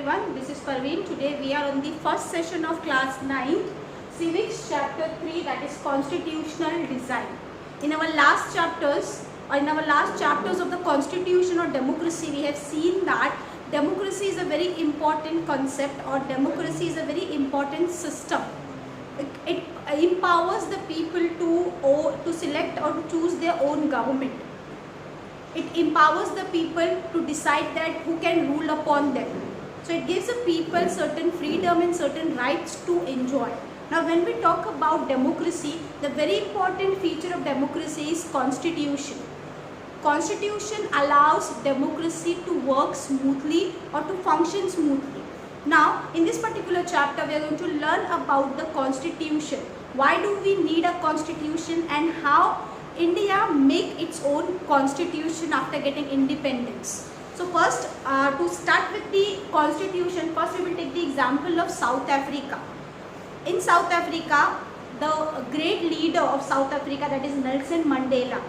everyone, this is Parveen. Today we are on the first session of class 9, Civics chapter 3, that is Constitutional Design. In our last chapters of the Constitution or democracy, we have seen that democracy is a very important concept, or democracy is a very important system. It empowers the people to select or to choose their own government. It empowers the people to decide that who can rule upon them. So it gives the people certain freedom and certain rights to enjoy. Now when we talk about democracy, the very important feature of democracy is constitution. Constitution allows democracy to work smoothly or to function smoothly. Now in this particular chapter we are going to learn about the constitution. Why do we need a constitution and how India make its own constitution after getting independence. So first, to start with the constitution, first we will take the example of South Africa. In South Africa, the great leader of South Africa, that is Nelson Mandela,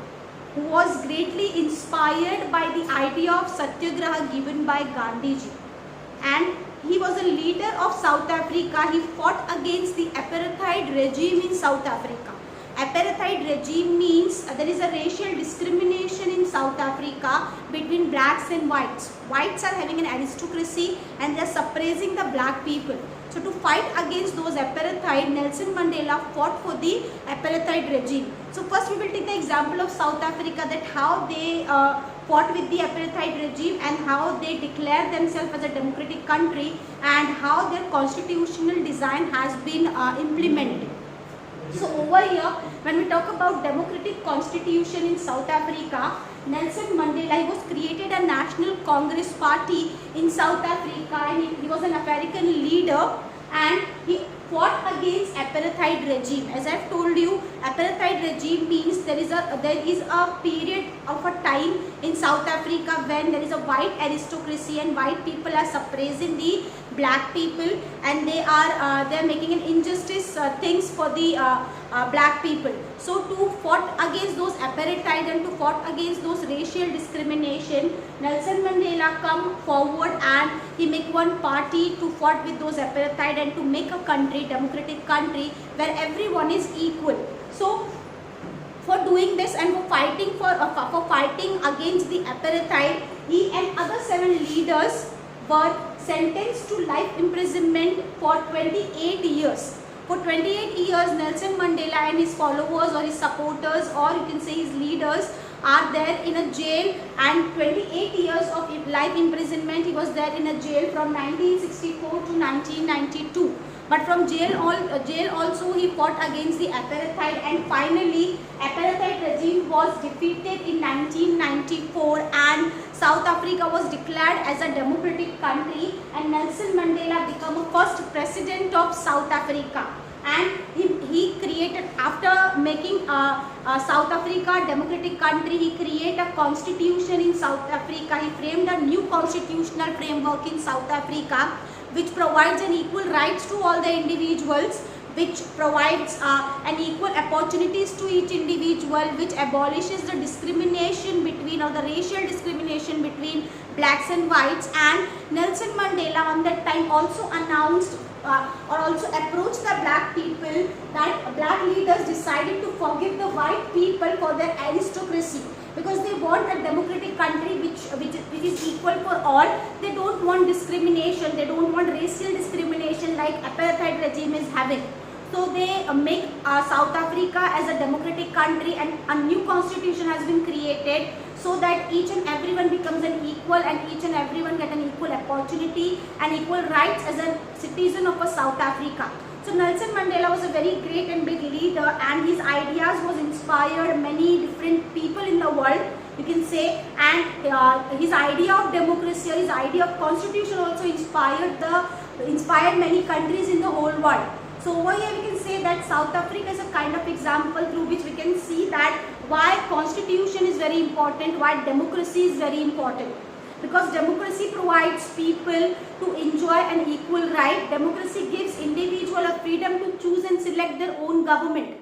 who was greatly inspired by the idea of Satyagraha given by Gandhiji. And he was a leader of South Africa. He fought against the apartheid regime in South Africa. Apartheid regime means there is a racial discrimination in South Africa between blacks and whites. Whites are having an aristocracy and they are suppressing the black people. So to fight against those apartheid, Nelson Mandela fought for the apartheid regime. So first we will take the example of South Africa, that how they fought with the apartheid regime and how they declared themselves as a democratic country and how their constitutional design has been implemented. So over here, when we talk about democratic constitution in South Africa, Nelson Mandela, he was created a National Congress Party in South Africa, and he was an African leader, and he fought against apartheid regime. As I have told you, apartheid regime means there is a period of a time in South Africa when there is a white aristocracy and white people are suppressing the black people, and they are making an injustice things for the black people. So to fought against those apartheid and to fought against those racial discrimination, Nelson Mandela come forward and he make one party to fight with those apartheid and to make a country, democratic country, where everyone is equal. So for doing this and for fighting against the apartheid, he and other 7 leaders were sentenced to life imprisonment for 28 years. For 28 years, Nelson Mandela and his followers or his supporters, or you can say his leaders, are there in a jail, and 28 years of life imprisonment he was there in a jail from 1964 to 1992. But from jail also he fought against the apartheid, and finally apartheid regime was defeated in 1994 and South Africa was declared as a democratic country, and Nelson Mandela became the first president of South Africa. And he created, after making South Africa a democratic country, he created a constitution in South Africa. He framed a new constitutional framework in South Africa which provides an equal rights to all the individuals, which provides an equal opportunities to each individual, which abolishes the discrimination between, or the racial discrimination between blacks and whites. And Nelson Mandela on that time also announced or also approached the black people, that black leaders decided to forgive the white people for their aristocracy, because they want a democratic country which is equal for all. They don't want discrimination, they don't want racial discrimination like apartheid regime is having. So they make South Africa as a democratic country, and a new constitution has been created so that each and everyone becomes an equal, and each and everyone get an equal opportunity and equal rights as a citizen of a South Africa. So Nelson Mandela was a very great and big leader, and his ideas was inspired many different people in the world, you can say, and his idea of democracy or his idea of constitution also inspired many countries in the whole world. So over here we can say that South Africa is a kind of example through which we can see that why constitution is very important, why democracy is very important. Because democracy provides people to enjoy an equal right. Democracy gives individual a freedom to choose and select their own government.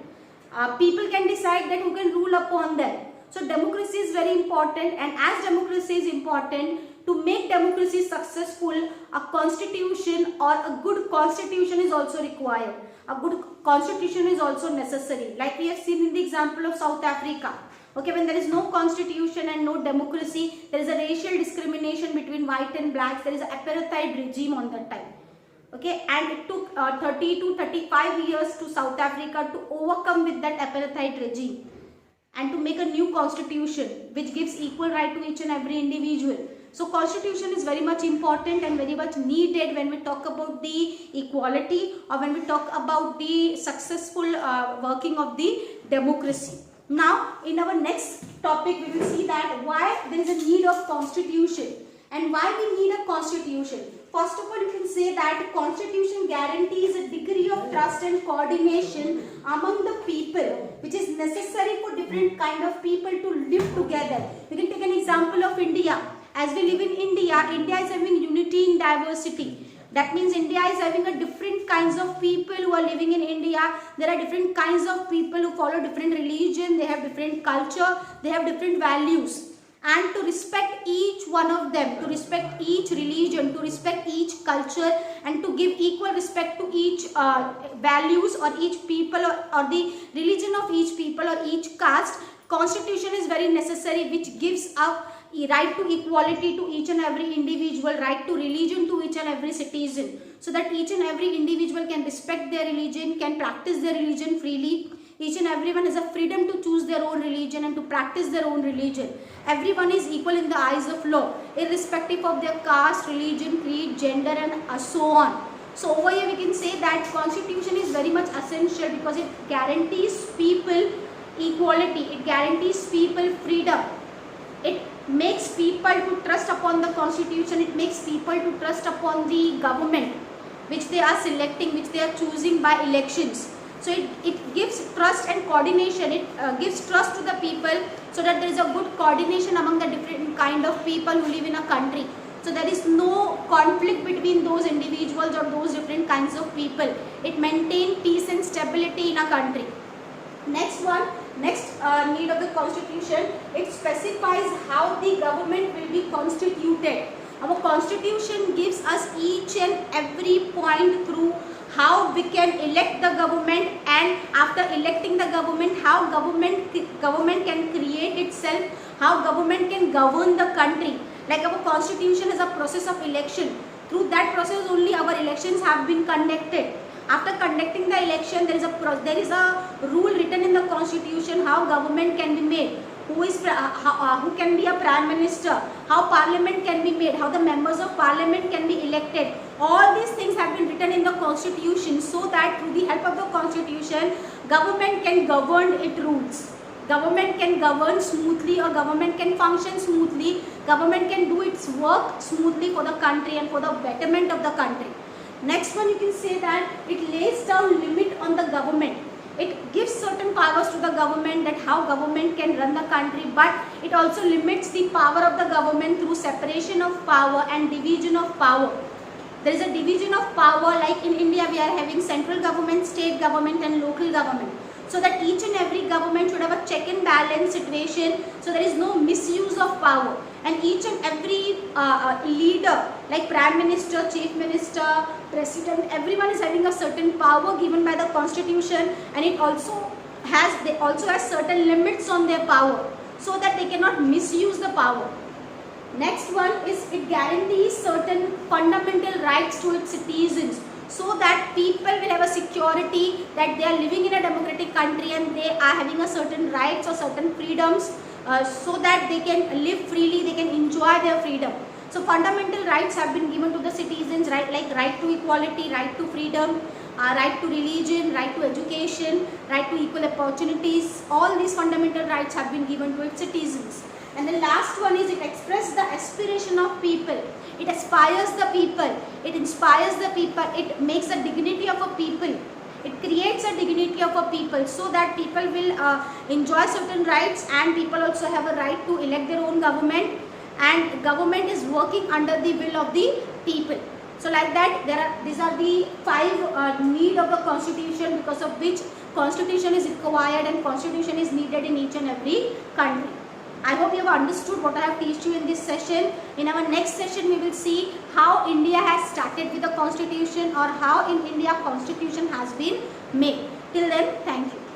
People can decide that who can rule upon them. So democracy is very important, and as democracy is important, To make democracy successful, a constitution or a good constitution is also required. A good constitution is also necessary. Like we have seen in the example of South Africa. Okay, when there is no constitution and no democracy, there is a racial discrimination between white and blacks. There is an apartheid regime on that time. Okay, and it took 30 to 35 years to South Africa to overcome with that apartheid regime and to make a new constitution which gives equal right to each and every individual. So constitution is very much important and very much needed when we talk about the equality or when we talk about the successful working of the democracy. Now in our next topic we will see that why there is a need of constitution and why we need a constitution. First of all, you can say that constitution guarantees a degree of trust and coordination among the people which is necessary for different kind of people to live together. We can take an example of India. As we live in India, India is having unity in diversity. That means India is having a different kinds of people who are living in India. There are different kinds of people who follow different religion. They have different culture. They have different values. And to respect each one of them, to respect each religion, to respect each culture, and to give equal respect to each values or each people or the religion of each people or each caste, constitution is very necessary, which gives a right to equality to each and every individual, right to religion to each and every citizen, so that each and every individual can respect their religion, can practice their religion freely. Each and everyone has a freedom to choose their own religion and to practice their own religion. Everyone is equal in the eyes of law, irrespective of their caste, religion, creed, gender, and so on. So over here we can say that constitution is very much essential because it guarantees people equality, it guarantees people freedom, it makes people to trust upon the constitution, it makes people to trust upon the government which they are selecting, which they are choosing by elections. So it gives trust and coordination, it gives trust to the people so that there is a good coordination among the different kind of people who live in a country. So there is no conflict between those individuals or those different kinds of people. It maintains peace and stability in a country. Next need of the constitution, it specifies how the government will be constituted. Our constitution gives us each and every point through how we can elect the government, and after electing the government, how government can create itself, how government can govern the country. Like our constitution is a process of election. Through that process only our elections have been conducted. After conducting the election, there is a rule written in the constitution how government can be made, who can be a prime minister, how parliament can be made, how the members of parliament can be elected. All these things have been written in the constitution so that through the help of the constitution, government can govern its rules. Government can govern smoothly or government can function smoothly. Government can do its work smoothly for the country and for the betterment of the country. Next one, you can say that it lays down limit on the government. It gives certain powers to the government, that how government can run the country, but it also limits the power of the government through separation of power and division of power. There is a division of power, like in India we are having central government, state government and local government. So that each and every government should have a check and balance situation, so there is no misuse of power. And each and every leader, like Prime Minister, Chief Minister, President, everyone is having a certain power given by the Constitution, and it also has certain limits on their power, so that they cannot misuse the power. Next one is it guarantees certain fundamental rights to its citizens, so that people will have a security that they are living in a democratic country and they are having a certain rights or certain freedoms, so that they can live freely, they can enjoy their freedom. So fundamental rights have been given to the citizens, right, like right to equality, right to freedom, right to religion, right to education, right to equal opportunities. All these fundamental rights have been given to its citizens. And the last one is it expresses the aspiration of people. It aspires the people, it inspires the people, it makes a dignity of a people. It creates a dignity of a people, so that people will enjoy certain rights, and people also have a right to elect their own government, and government is working under the will of the people. So like that, these are the 5 need of the constitution, because of which constitution is required and constitution is needed in each and every country. I hope you have understood what I have taught you in this session. In our next session, we will see how India has started with the constitution, or how in India constitution has been made. Till then, thank you.